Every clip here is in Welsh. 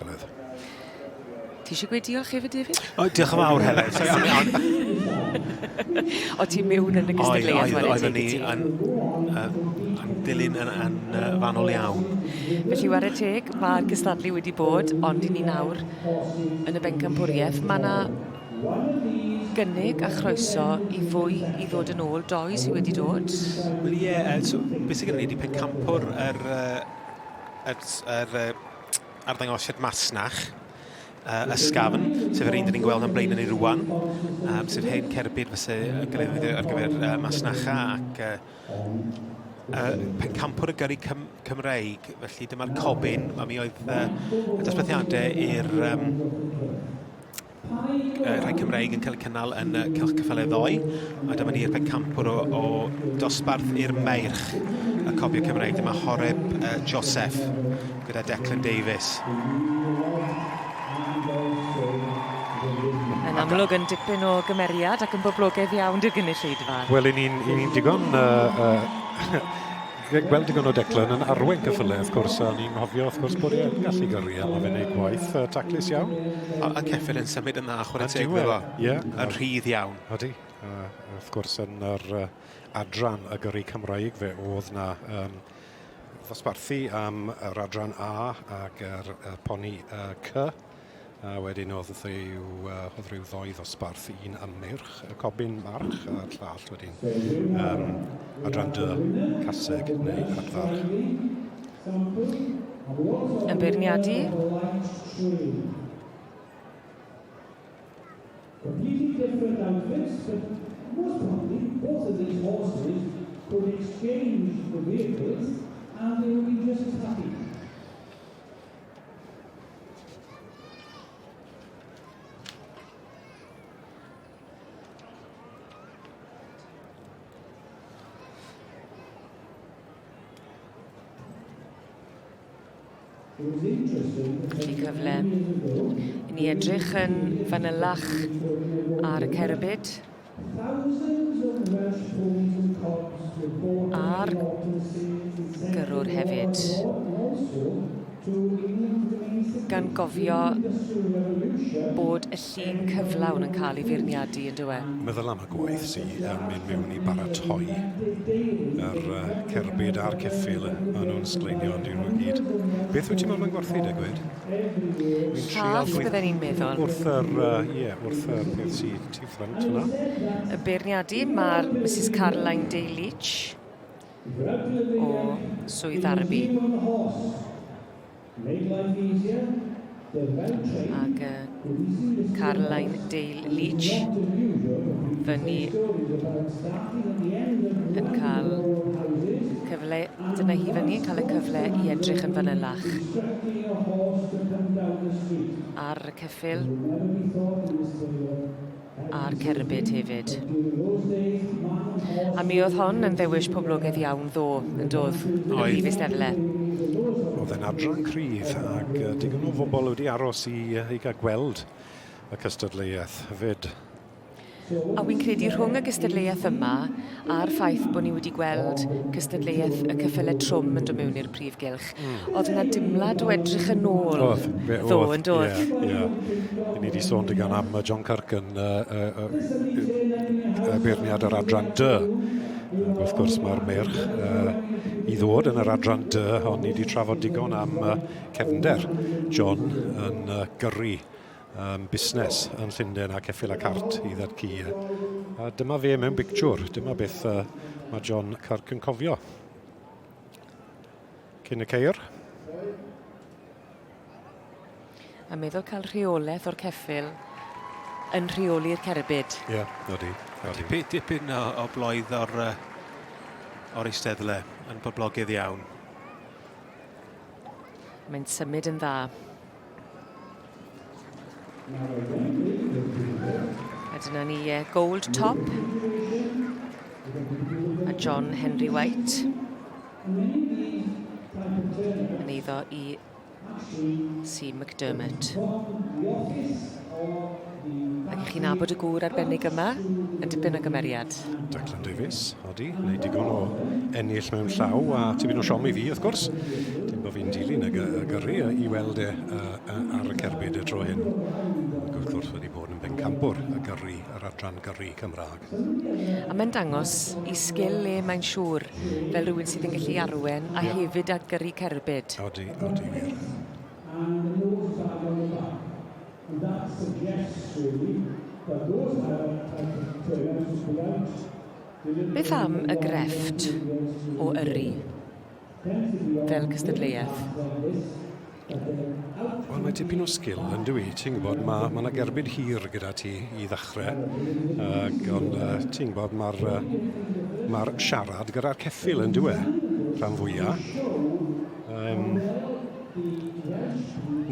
Heledd. Ti eisiau gweud diolch hefyd, David? Diolch yn fawr, Heledd. O ti mewn yn y gystadleuaeth? Oedden ni yn dilyn yn fanwl iawn. Felly war y teg, mae'r gystadlu wedi bod, ond i ni nawr yn y Pencampwriaeth. Mae yna gynnig a chroeso i fwy i ddod yn ôl, doi sydd wedi dod. Wel ie, beth sydd gen ni wedi pencampwr yr arddangosiad masnach, ysgafn, sef yr un dyn ni'n gweld yn blaen yn ei rwan, sef hen cerbyd fysa yn gael ar gyfer masnacha ac pencampwr y gyrru Cymreig, felly dyma'r cobyn, a mi oedd y dosbarthiadau i'r rhai Cymreig yn cael cynnal yn Cylch Ceffylau Ddoi, a dyma ni'r pencampwr o dosbarth i'r meirch y cobio Cymreig. Dyma Horeb Joseph gyda Declan Davies. Yn amlwg yn dipyn o gymeriad ac yn boblogaidd iawn dy'r gynulleidfa. Wel, i ni'n digon gweld digon o Declan yn arwen ceffylau, wrth gwrs, a ni'n hofio, wrth gwrs, bod e'n gallu gyrru, a mae fe'n ei gwaith taclus iawn. A ceffyl yn symud yn dda, chwarae teg efo, yn rhydd iawn. Ydy, wrth gwrs, yn yr adran y gyrru Cymraeg, fe oedd na ddosbarthu am yr adran A ac yr poni C. Wedyn oedd rhyw ddoi ddosbarth, un am meirch, y cobyn march, a'r llall wedyn adran D, caseg neu adfarch. Yn beirniadu. Completely different outfits, but most probably both of these horses could exchange the vehicles and they would be just as happy. Felly cyfle i ni edrych yn fanylach ar y cerbyd a'r gyrrwr hefyd, gan gofio bod y llun cyflawn yn cael ei feirniadu yn dywe. Meddwl am y gwaith sy'n mynd mewn i baratoi yr cerbyd a'r ceffyl maen nhw'n sgleinio yn dyn nhw gyd. Beth wyt ti'n meddwl yn gwerthu, dy gwed? Llath bydden ni'n meddwl. Wrth yr beth sy'n tu ffrant hwnna. Y beirniadu mae'r Mrs Caroline Day-Leach o Swydd Arby. Ac Caroline Day-Leach fyny yn cael cyfle, dyna hi fyny yn cael y cyfle i edrych yn fanylach ar y ceffyl a'r cerbyd hefyd. A mi oedd hon yn ddewis poblogaidd iawn yn doedd yn y brif eisteddle. Oedd e'n adran cryf ac digon o bobl wedi aros i gael gweld y cystadleuaeth hefyd. A wy'n credu rhwng y gystadleuaeth yma a'r ffaith bod ni wedi gweld cystadleuaeth y cyffylau trwm yn dod mewn i'r prif gylch. Oedd yna dimlad o edrych yn ôl yn dod. Ie. Ni wedi sôn digon am John Kirk yn beirniad yr adran D. Wrth gwrs mae'r merch i ddod yn yr adran D, ond ni wedi trafod digon am cefnder John yn gyrru busnes yn Llundain a ceffyl a cart i ddadcu. A dyma fe mewn pictiwr, dyma beth mae John Kirk yn cofio. Cyn y ceir. A meddwl cael rheolaeth o'r ceffyl yn rheoli'r cerbyd. Ie, ydy. Dipyn o bloedd o'r eisteddle yn boblogydd iawn. Mae'n symud yn dda. A dyna ni Gold Top a John Henry White yn eiddo i C. McDermott. Ac chi'n nabod y gŵr arbennig yma yn dipyn o gymeriad. Declan Davies, odi, neu digon o ennill mewn llaw, a tybyn o siom i fi, wrth gwrs. Dim bod bod fi'n dilyn y gyrru i weld ar y cerbyd y tro hyn. Ac wrth gwrs wedi bod yn bencampwr yr adran gyrru Cymraeg. A mae'n dangos i sgil le mae'n siŵr fel rhywun sydd yn gallu arwen a hefyd ag gyrru cerbyd. Odi wir. And the nose tag on the back. And that suggests really that those trainers without Beth am y grefft o yrru fel cystadleuaeth? Wel, mae tipyn o sgil yn dwi. Ti'n gwybod, mae yna gerbyd hir gyda ti i ddechrau. Ond ti'n gwybod, mae'r siarad gyda'r ceffil yn dwi, rhan fwyaf.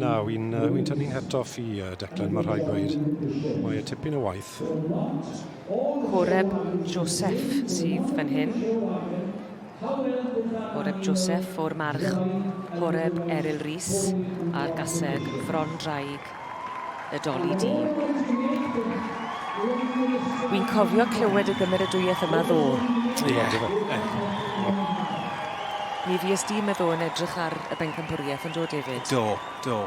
Na, wy'n tynnu'n het off i Declan, mae rhaid gweud. Mae tipyn o waith. Horeb Joseph sydd fan hyn. Horeb Joseph o'r march Horeb Eryl Rhys a'r gaseg Fron Draig y Doli D. Wy'n cofio clywed y gymeradwyaeth yma ddo. Mi fues di meddwl yn edrych ar y bencampwriaeth yn dod David? Do.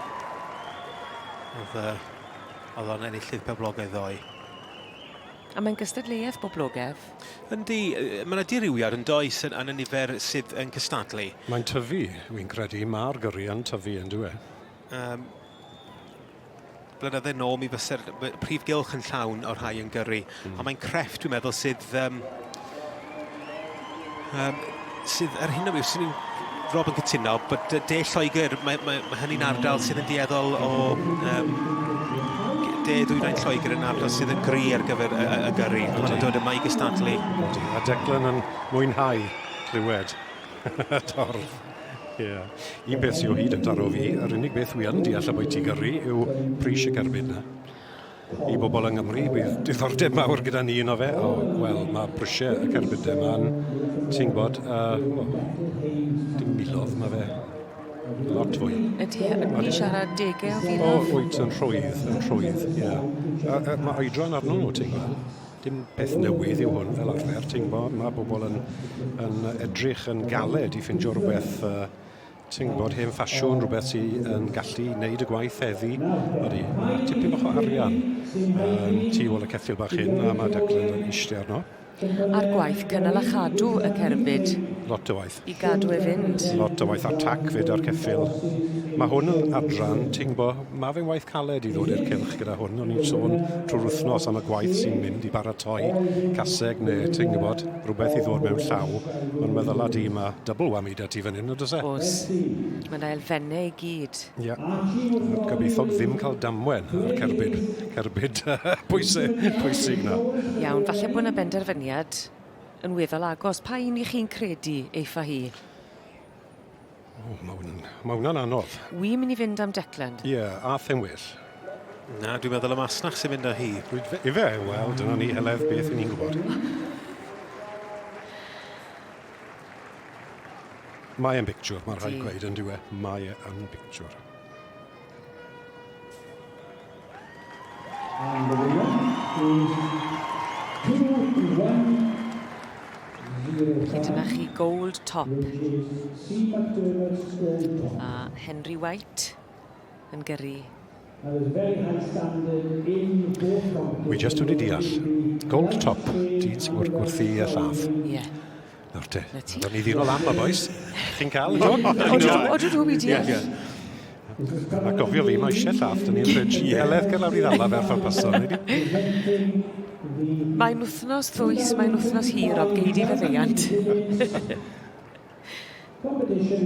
Oedd o'n enillydd poblogaidd ddoe. A mae'n gystadleuaeth boblogaidd? Yndi, mae yna dirywiad yn does yn y nifer sydd yn cystadlu. Mae'n tyfu, wy'n credu, mae'r gyrru yn tyfu yn dwi. Blynydde nôl, mi fysa'r prif gylch yn llawn o'r rhai yn gyrru. A mae'n crefft, dwi'n meddwl, sydd ar hyn o bryd, sy'n ni'n Rob yn cytuno, bod de Lloegr, mae hynny'n ardal sydd yn dueddol o de ddwyrain Lloegr yn ardal sydd yn gry ar gyfer y gyrru. Mae'n dod yma i gystadlu. A Declan yn mwynhau clywed y dorf. Un beth sy'n o hyd yn daro fi, yr unig beth wi yn deall y bwyty gyrru yw pris y cerbyd na. I bobl yng Nghymru, bydd diddordeb mawr gyda ni yno fe. Wel, mae prisiau y cerbyd yma'n, ti'n gwybod, dim milodd, mae fe lot fwy. Ydy, ni siarad degau o filodd? Wyt yn rhwydd, ie. Mae oedran arno nhw, ti'n gwybod. Dim peth newydd yw hwn fel arfer, ti'n gwybod. Mae bobl yn edrych yn galed i ffindio rhywbeth, ti'n gwybod, hen ffasiwn, rhywbeth sy'n gallu wneud y gwaith heddi. Ydy, mae tipyn bach o arian tu ôl y ceffil bach hyn, a mae Declan yn eistedd arno. A'r gwaith cynnal a chadw y cerbyd. Lot o waith. I gadw e fynd. Lot o waith atac fyd ar ceffil. Mae hwn yn adran, ti'n gwybod, mae fe'n waith caled i ddod i'r cylch gyda hwn. O'n i'n sôn trwy'r wythnos am y gwaith sy'n mynd i baratoi caseg neu, ti'n gwybod, rhywbeth i ddod mewn llaw. Ond meddwl di mae double whammy da ti fan hyn, ydw se? Oes. Mae yna elfennau i gyd. Ia. Gobeithog ddim cael damwen ar cerbyd pwysig na. Iawn, falle bod yna benderfyniad yn weddol agos. Pa un i chi'n credu eiffa hi? Mae hwnna'n anodd. Wi'n mynd i fynd am Declan. Ie, a thyn well. Na, dwi'n meddwl y masnach sy'n mynd â hi. I fe, wel, dyna ni heledd beth i ni'n gwybod. Mae e'n pictiwr, mae'r rhaid gweud yn diwe. Mae e'n pictiwr. And the winner is 2-1. Dyna chi Gold Top a Henry White yn gyrru. Wi just wedi deall. Gold Top, ti'n sy'n gwrthi y llath. Ie. Nawr te, da ni ddyn o lam a boes. Chi'n cael, John? Odw dwi deall. A gofio fi, mae eisiau llath, da ni'n rhaid heledd cael lawr i ddala fer ffalpason. Mae'n wythnos ddwys, mae'n wythnos hir o geidi feddeiant. Competition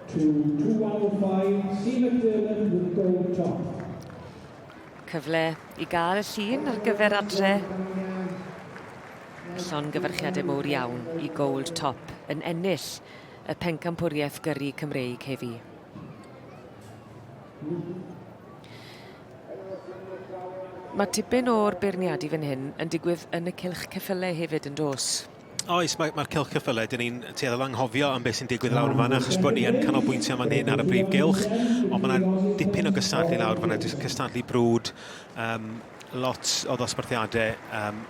to 2-1-5, Sioe with Gold Top. Cyfle i gael y llun ar gyfer adre. Llongyfarchiadau mowr iawn i Gold Top yn ennill y Pencampwriaeth Gyrru Cymreig heddi. Mae tipyn o'r beirniadu fan hyn yn digwydd yn y cylch ceffylau hefyd yn dos. Oes, mae'r cylch ceffylau, dyn ni'n tueddol anghofio am beth sy'n digwydd lawr fan'na, achos bod ni yn canolbwyntio fan hyn ar y brif gylch, ond mae yna dipyn o gystadlu lawr fan'na, gystadlu brwd, lot o ddosbarthiadau,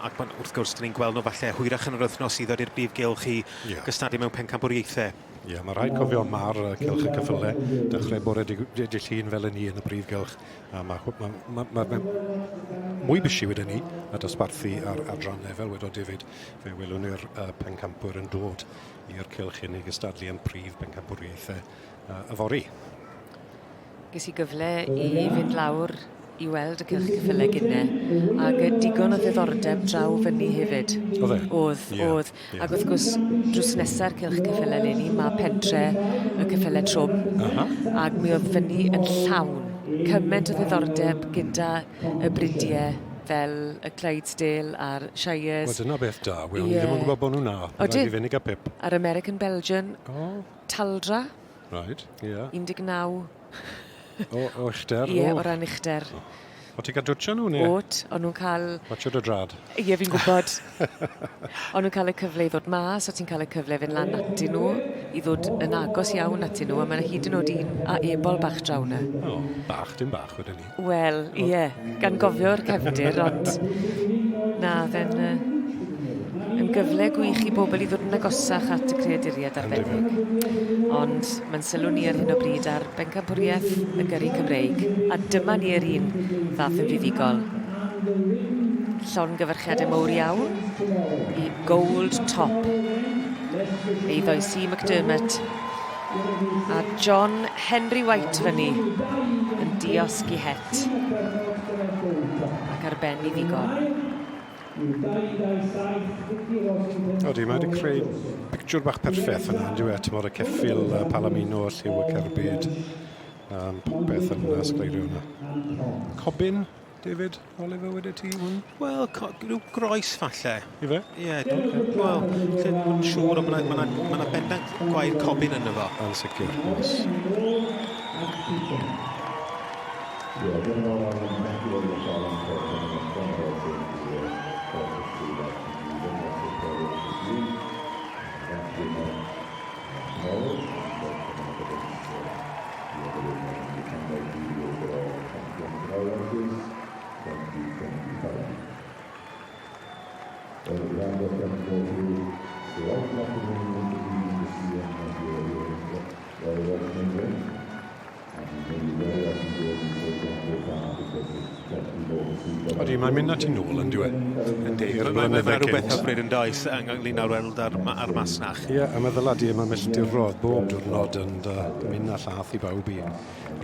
ac wrth gwrs, dyn ni'n gweld nhw falle hwyrach yn yr wythnos i ddod i'r brif gylch i gystadlu mewn pencampwriaethau. Ie, mae rhaid cofio ma'r cylch y cyffyle, dechrau bore dy llun fel y ni yn y brif gylch. A mae mwy bysi wedyn ni a dosbarthu ar adran lefel, wedodd David. Fe welwn ni'r pencampwr yn dod i'r cylch hyn i gystadlu yn prif Pencampwriaethau y fori. Ges i gyfle i fynd lawr i weld y cylch cyffyle gynne, ac digon o ddiddordeb draw fyny hefyd. Oedd e? Oedd. Ac wrth gwrs, drws nesau'r cylch cyffyle leni, mae pentre y cyffyle trwm, ac mi oedd fyny yn llawn. Cymaint o ddiddordeb gyda y bridiau fel y Clydesdale a'r Shires. Wel, dyna beth da. Wel, ni ddim yn gwybod bod nhw'n na. Rhaid i fynd i gael pip. A'r American Belgian, Taldra, Right, ie. 19. O uchder? Ie, o ran uchder. O ti'n cael dwtio nhw, neu? Ot, o'n nhw'n cael... Watchod y drad. Ie, fi'n gwybod. O'n nhw'n cael y cyfle i ddod mas, o ti'n cael y cyfle i fynd lan atyn nhw, i ddod yn agos iawn atyn nhw, a mae'n hyd yn oed un a ebol bach draw na. O, bach, dim bach wedyn ni. Wel, ie, gan gofio'r cefndir, ond na, dde'n yn gyfle gwych i bobl i ddod yn agosach at y creaduriad arbennig. Ond mae'n sylw ni ar hyn o bryd ar Pencampwriaeth y Gyrru Cymreig, a dyma ni'r un ddath yn fuddigol. Llon gyfarchiadau mawr iawn i Gold Top. Eiddo i C. McDermott a John Henry White fyny yn diosg i het ac ar ben i ddigon. Odi, mae wedi creu pictiwr bach perffaith yna, ynddi wet, mor y ceffil Palomino, lliw y cerbyd, popeth yn sgleirio yna. Cobin, David, Oliver wedi ti hwn? Wel, rhyw groes falle. I fe? Ie, wel, lle dwi'n siŵr, ond mae'n bendant gwair cobin yna fo. Yn sicr, oes. Odi, mae'n mynd at i nôl yn diwedd. Mae'n rhywbeth hyfryd yn does ynglyn â'r weld ar masnach. Ie, a meddyladu yma milltirodd bob diwrnod yn mynd â llath i bawb i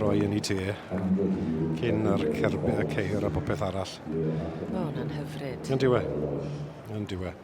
roi yn ei te cyn yr cerbyd y ceir a popeth arall. O, hwnna'n hyfryd. Yn diwedd. Yn diwedd.